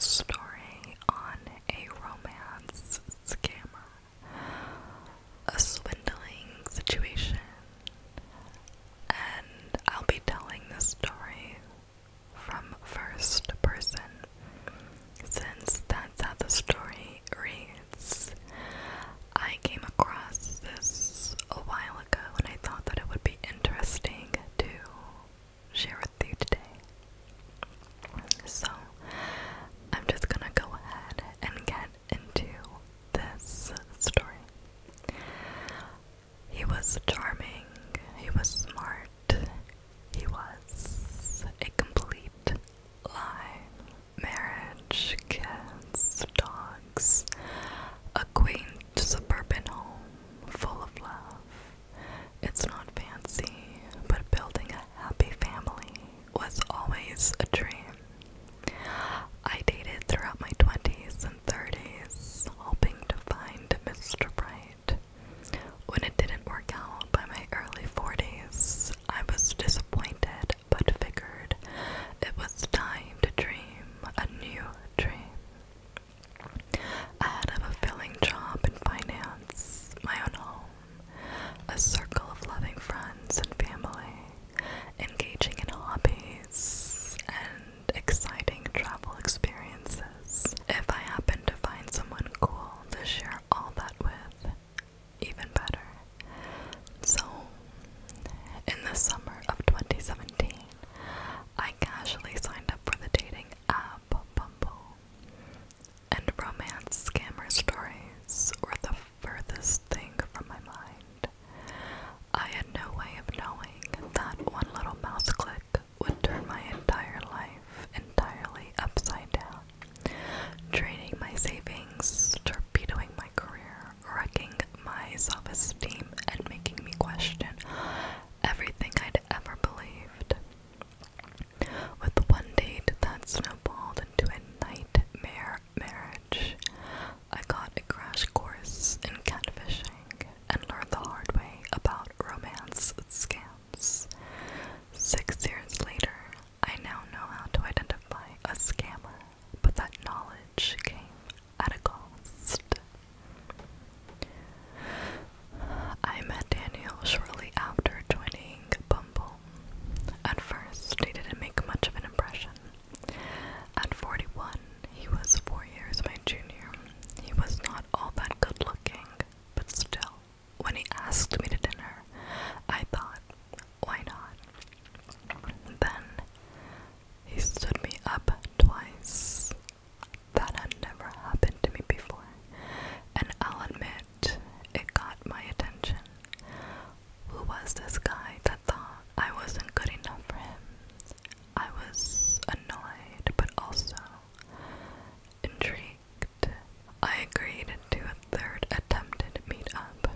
story on a romance scammer, a swindling situation, and I'll be telling this story from first person, since that's how the story reads. I came across this a while ago and I thought that it would be interesting to share with you today. So, I'm just gonna go ahead and get into this story. He was charming, he was smart, he was a complete lie. Marriage, kids, dogs, a quaint suburban home full of love. It's not fancy, but building a happy family was always a dream. I dated throughout my 20s and 30s, hoping to find Mr. Right. When it didn't work out by my early 40s, I was disappointed, but figured it was time to dream a new dream. I had a fulfilling job in finance, my own home, a circle of loving friends and family, engaging in hobbies, and exciting travel experiences. If I happened to find someone cool to share all that with, even better. So, in the summer of 2017, I casually signed up for the dating app Bumble, and romance scammer stories were the furthest thing from my mind. I had no way of knowing that one little mouse click would turn my entire life entirely upside down, draining my savings, torpedoing my career, wrecking my self-esteem, and making me question everything I'd ever believed. With one date that snowballed into a nightmare marriage, I got a crash course in catfishing and learned the hard way about romance scams. 6 years later, I now know how to identify a scammer, but that knowledge came at a cost. I met Daniel shortly after joining Bumble. At first, he didn't make much of an impression. At 41, he was 4 years my junior. He was not all that good looking, but still, when he asked me to dinner, I thought, why not? Then, he stood me up twice. That had never happened to me before, and I'll admit, it got my attention. Who was this guy that thought I wasn't good enough for him? I was annoyed, but also intrigued. I agreed to a third attempted meetup.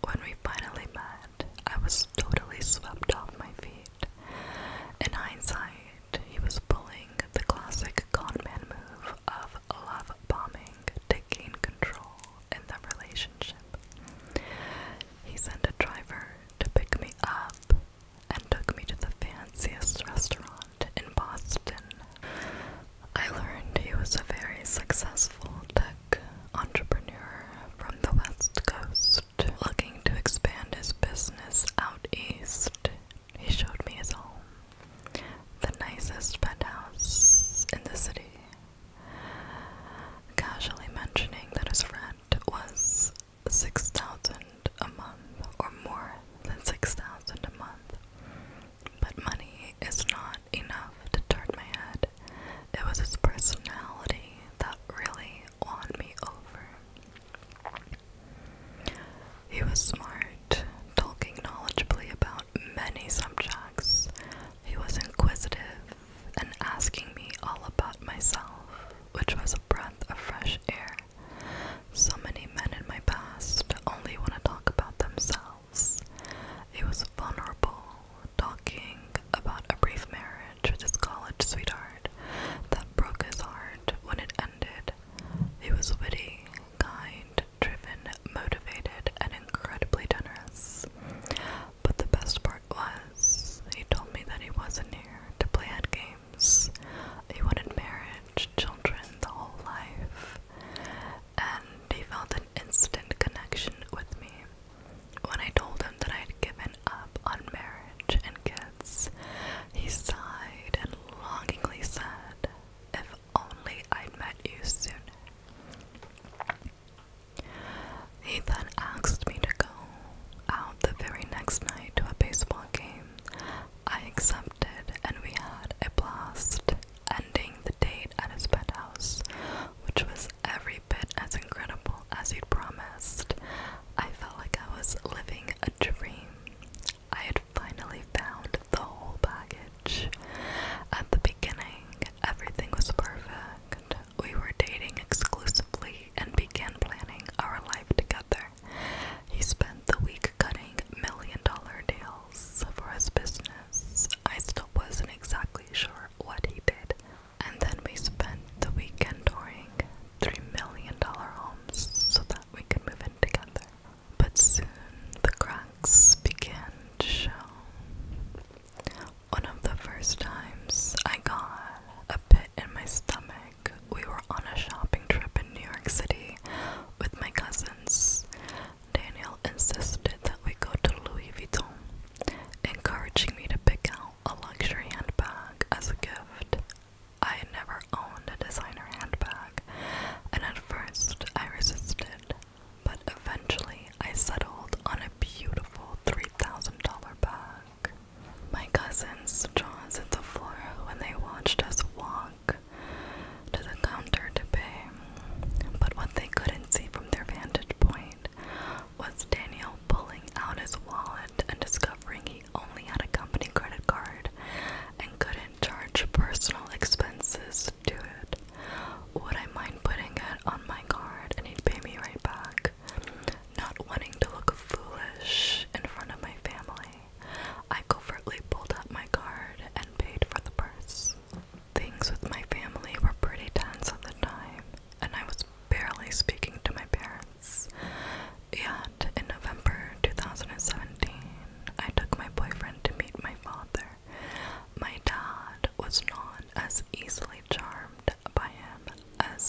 When we finally met, I was totally swept off my feet. In hindsight, he was pulling the classic conman move of love bombing to gain control in the relationship. He sent a driver to pick me up and took me to the fanciest restaurant in Boston. I learned he was a very successful tech entrepreneur from the West Coast, looking to expand his business out east. He showed me his home, the nicest penthouse in the city, casually mentioning that his rent was $6,000 a month, or more than $6,000 a month. But money is not enough to turn my head. It was his personality that really would I mind putting it on my card and he'd pay me right back? Not wanting to look foolish in front of my family, I covertly pulled out my card and paid for the purse. Things with my family were pretty tense at the time, and I was barely speaking to my parents. Yet, in November 2017, I took my boyfriend to meet my father. My dad was not as easily charmed by him as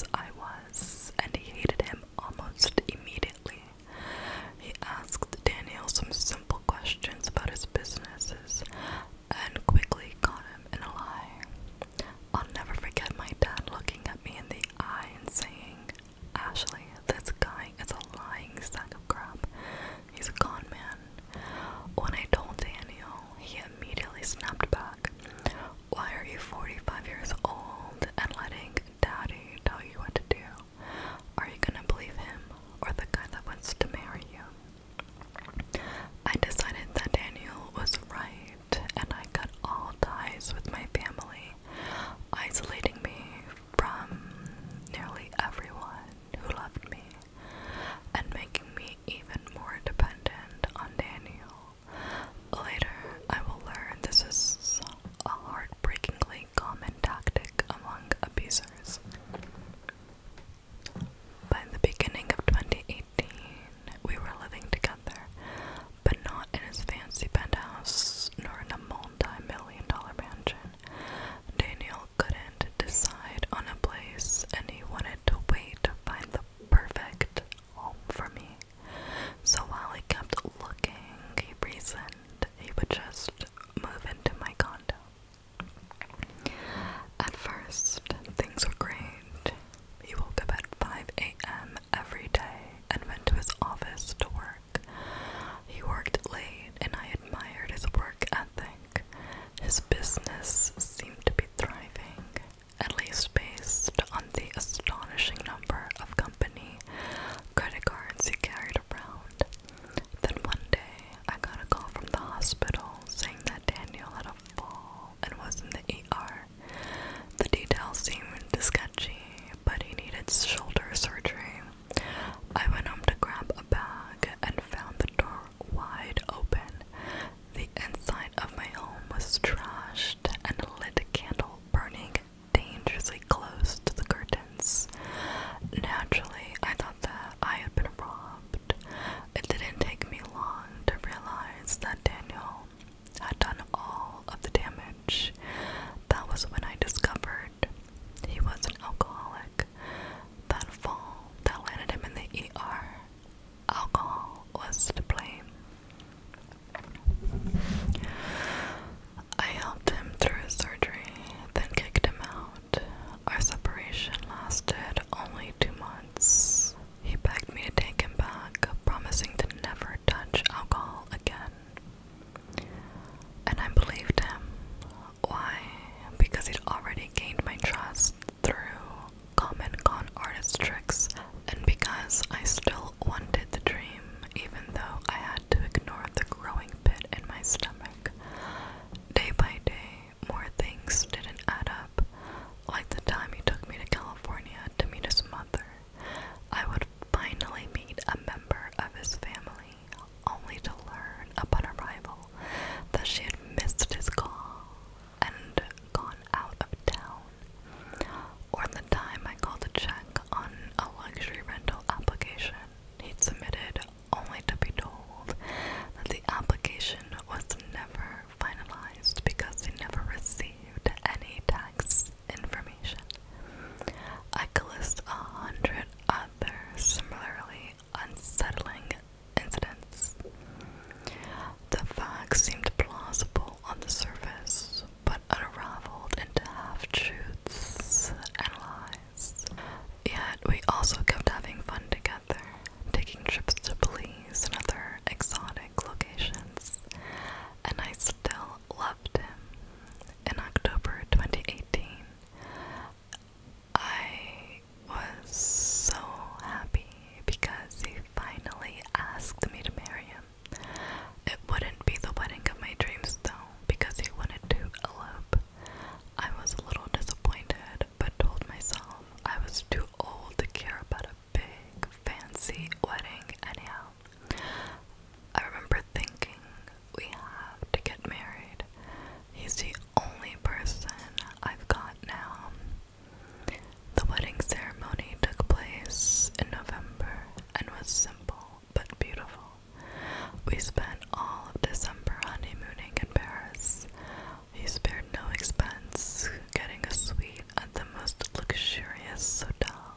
luxurious hotel,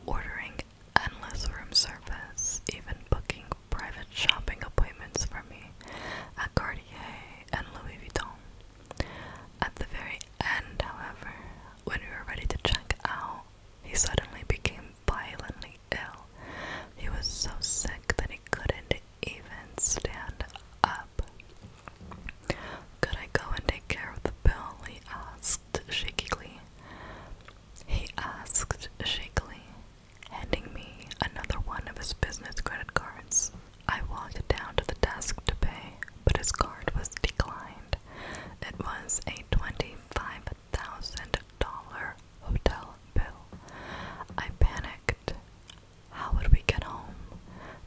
ordering endless room service, even booking private shopping appointments for me at Cartier and Louis Vuitton. At the very end, however, when we were ready to check out, he suddenly became violently ill. He was so sick that he couldn't even stand up. Could I go and take care of the bill? He asked shakily. Handing me another one of his business credit cards. I walked down to the desk to pay, but his card was declined. It was a $25,000 hotel bill. I panicked. How would we get home?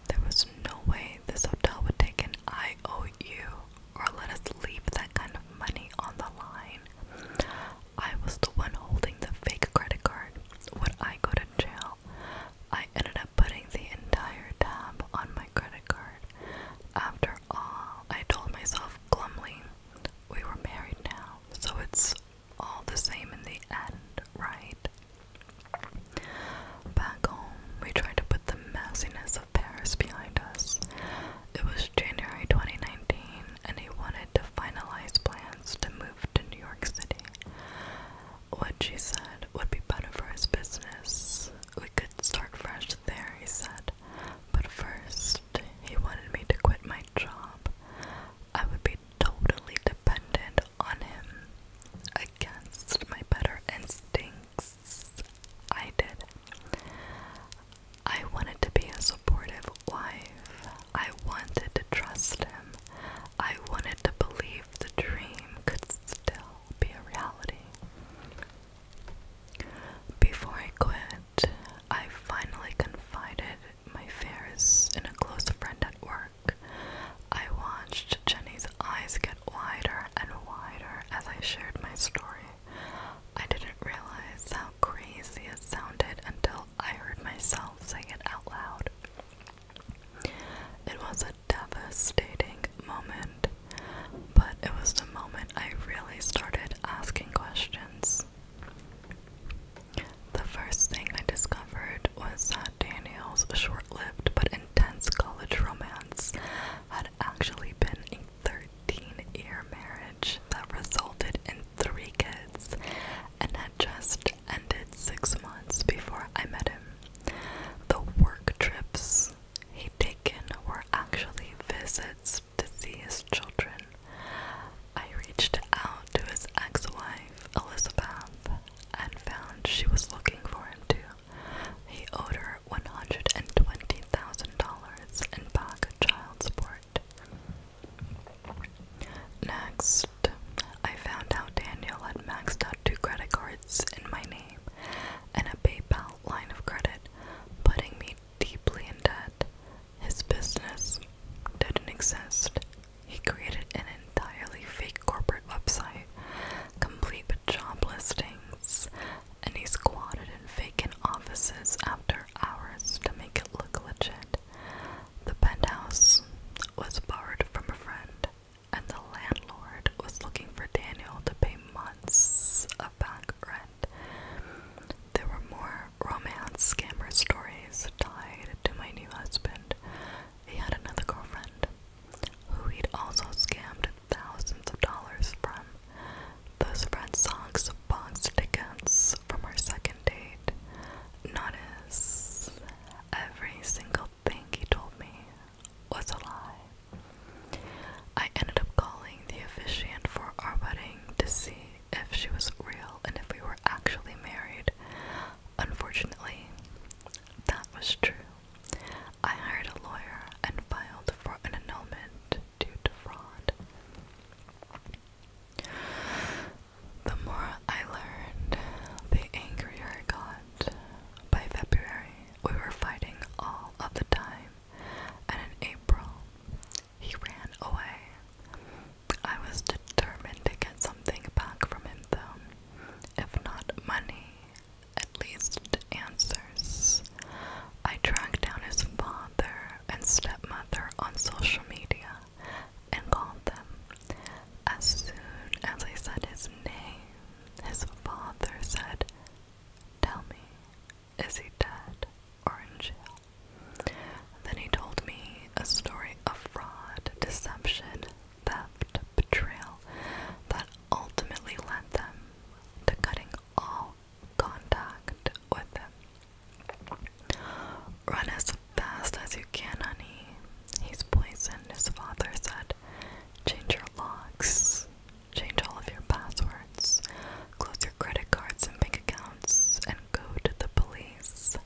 There was no way this hotel would take an IOU or let us leave that kind of money on the line. I was the one holding the fake credit card. Would I go to jail? I ended up putting the entire tab on my credit card. After all, I told myself glumly, we were married now, so it's all the same in the end, right? Back home, we tried to put the messiness of Paris behind us. It was January 2019, and he wanted to finalize plans to move to New York City. What she said would be better for his business. We could start fresh there, he said. But first, he wanted me to quit my job. I would be totally dependent on him. Against my better instincts, I did. I wanted to be a supportive wife. I wanted to trust him. I wanted to believe the dream could still be a reality. Before I quit, I finally confided my fears in a close friend at work. I watched Jenny's eyes get wider and wider as I shared my story. I didn't realize how crazy it sounded until I heard myself say it out loud. It was a devastating moment, but it was the moment I really started asking questions. The first thing I discovered was that Daniel's short-lived but intense college romance had actually been a 13-year marriage that resulted in 3 kids and had just ended 6 months before I met him. The work trips he'd taken were actually visits to see his children. I reached out to his ex-wife, Elizabeth, and found she was looking for him too. He owed her $120,000 in back child support. Next, I found out Daniel had maxed out 2 credit cards in my name and a PayPal line of credit, putting me deeply in debt. His business didn't exist. He created an entirely fake corporate website, complete with job listings, and he squatted in vacant offices after hours to make it look legit. The penthouse was borrowed from a friend, and the landlord was looking for Daniel to pay months of back rent. There were more romance scammer stories tied to my new husband. He had another girlfriend, who he'd also scammed thousands of dollars from. Those red socks box tickets from our second date. Notice, every single thing he told me was a lie. I ended up calling the officiant for our wedding to see if she was real and if we were actually married. Unfortunately, that was true. I hired a lawyer and filed for an annulment due to fraud. The more I learned, the angrier I got. By February, we were fighting all of the time, and in April, he ran away. I was determined to get something back from him though. If not money, at least answers. Is he dead or in jail? Then he told me a story of fraud, deception, theft, betrayal that ultimately led them to cutting all contact with him. Run as fast as you can, honey. He's poisoned, his father said. Change your locks. Change all of your passwords. Close your credit cards and bank accounts and go to the police.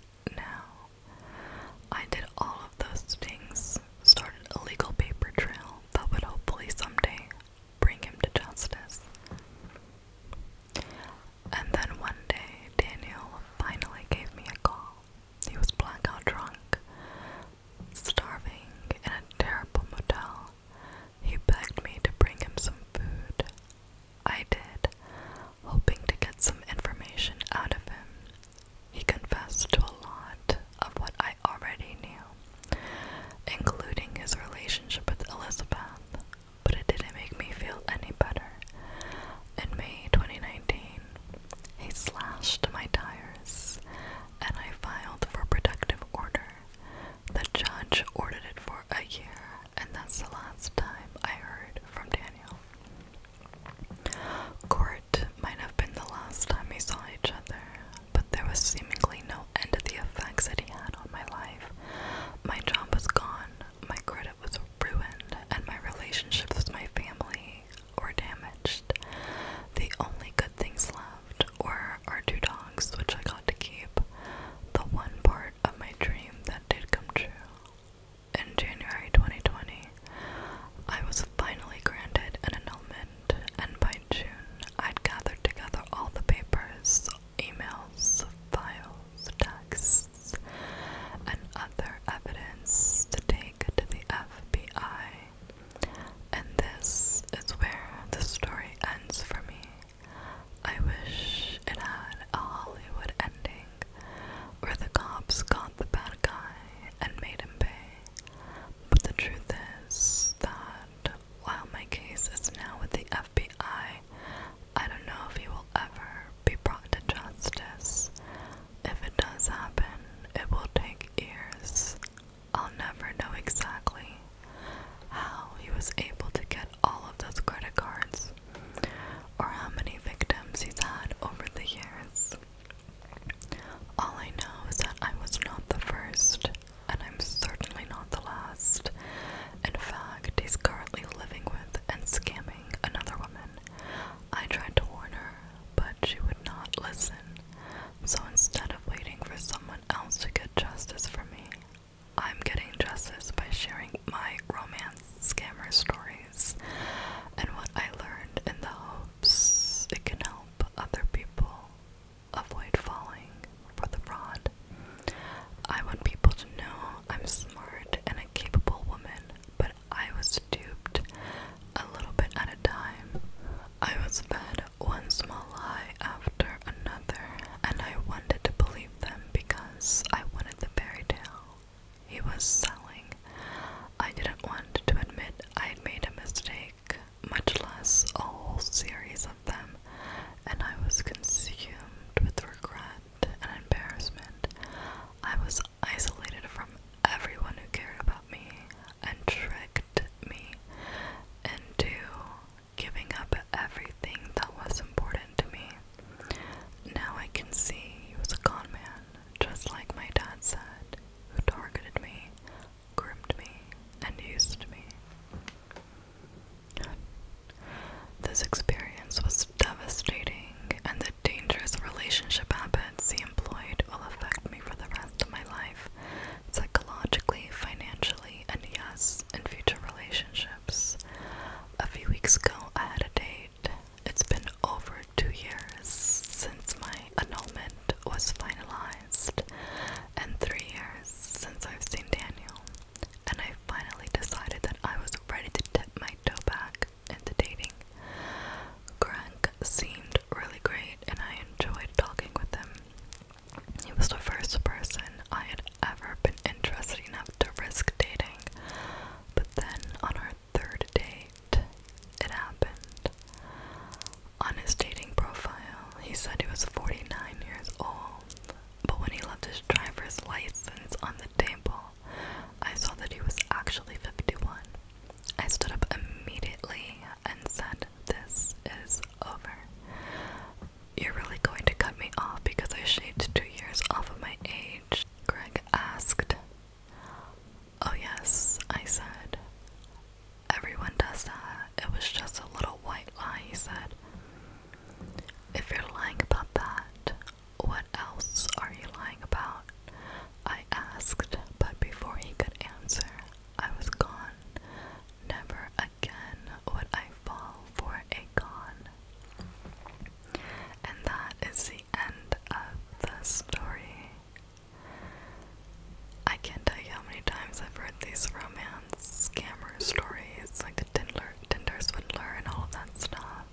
these romance scammer stories, like the Tinder swindler and all of that stuff.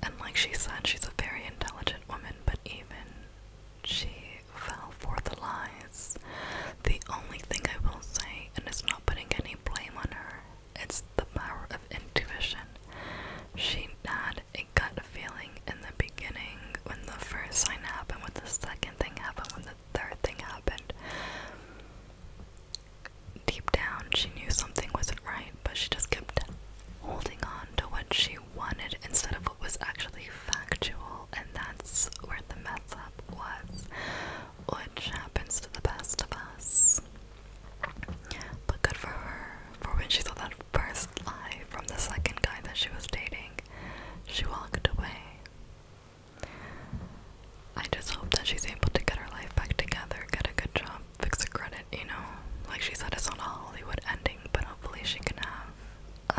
And like she said, she's a very intelligent woman, but even she fell for the lies. The only thing I will say, and it's not putting any blame on her, it's the power of intuition. She had a gut feeling in the beginning when the first sign happened, when the second thing happened, when the third thing happened. Deep down, she knew something wasn't right, but she just kept holding on to what she wanted instead of what was actually factual, and that's where the mess up was, which happens to the best of us. But good for her, for when she saw that first lie from the second guy that she was dating, she walked away. I just hope that she's able to get her life back together, get a good job, fix her credit, you know. Like she said, it's not a Hollywood ending, but hopefully she can have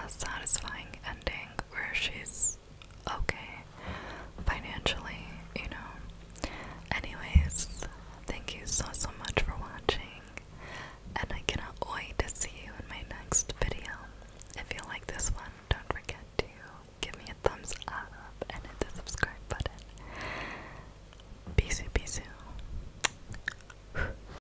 a satisfying ending where she's